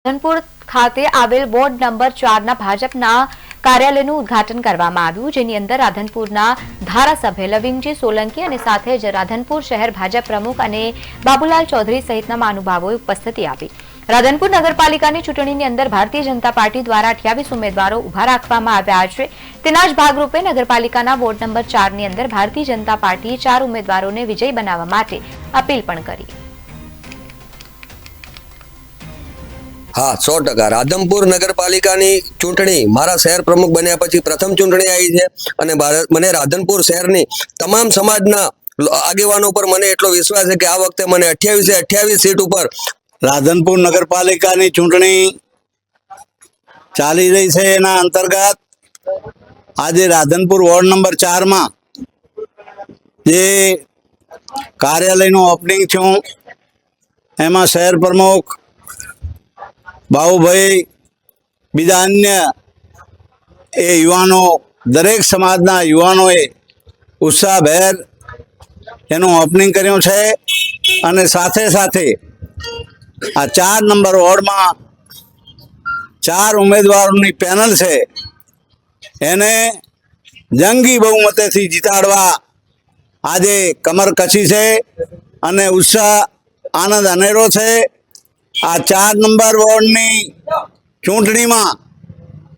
રાધનપુર ખાતે આવેલ ward number 4ના ભાજપના કાર્યાલયનું ઉદ્ઘાટન કરવામાં આવ્યું, જેની અંદર રાધનપુરના ધારાસભ્ય લવિંગજી સોલંકી અને સાથે જ રાધનપુર શહેર ભાજપ પ્રમુખ અને બાબુલાલ ચૌધરી સહિતના મહાનુભાવોએ ઉપસ્થિતિ આપી। રાધનપુર નગરપાલિકાની ચૂંટણીની અંદર ભારતીય જનતા પાર્ટી દ્વારા 28 ઉમેદવારો ઉભા રાખવામાં આવ્યા છે। તેના જ ભાગરૂપે નગરપાલિકાના વોર્ડ નંબર 4ની અંદર ભારતીય જનતા પાર્ટીએ 4 ઉમેદવારોને વિજયી બનાવવા માટે અપીલ પણ કરી। हाँ 100% राधनपुर नगरपालिकानी चूंटणी मारा शहर प्रमुख बन्या पछी प्रथम चूंटणी आई छे अने मने राधनपुर शहरनी तमाम समाजना आगेवानो पर मने एटलो विश्वास है कि आ वखते मने 28 सीट पर राधनपुर नगरपालिकानी चूंटणी चाली रही है। एना अंतर्गत आज राधनपुर वोर्ड नंबर 4 में जे कार्यालयનું ओपनिंग छूं एमां शहर प्रमुख बाबूभाई बीजा अन्य युवाओं दरेक समाजना युवाओं उत्साहभेर एनु ओपनिंग कर्युं छे अने साथे साथे आ 4 नंबर वोर्ड में 4 उम्मीदवारों की पेनल है एने जंगी बहुमते थी जीताड़वा आजे कमर कसी है अने उत्साह आनंद अनेरो है। आ 4 नंबर वोर्डनी चूंटणी में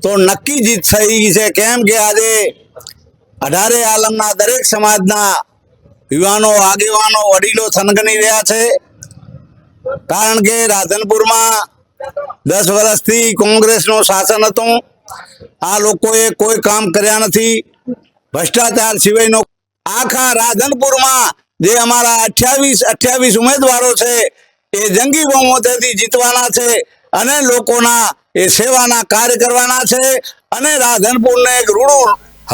तो नक्की जीत थई है, केम के आज 18 आलमना दरेक समाजना युवाओं आगेवानों वडीलो थनगनी रह्या छे। कारण के राधनपुर में 10 वर्षथी कोंग्रेसनो शासन हतुं। आ लोकोए कोई काम कर्या नथी, भ्रष्टाचार सिवायनो। आखा राधनपुर में जे अमारा 28 उम्मीदवारों छे ए जंगी बहुमतेथी जीतवाना छे अने लोकोना ए सेवाना कार्य करवाना छे अने राधनपुर ने एक रूड़ू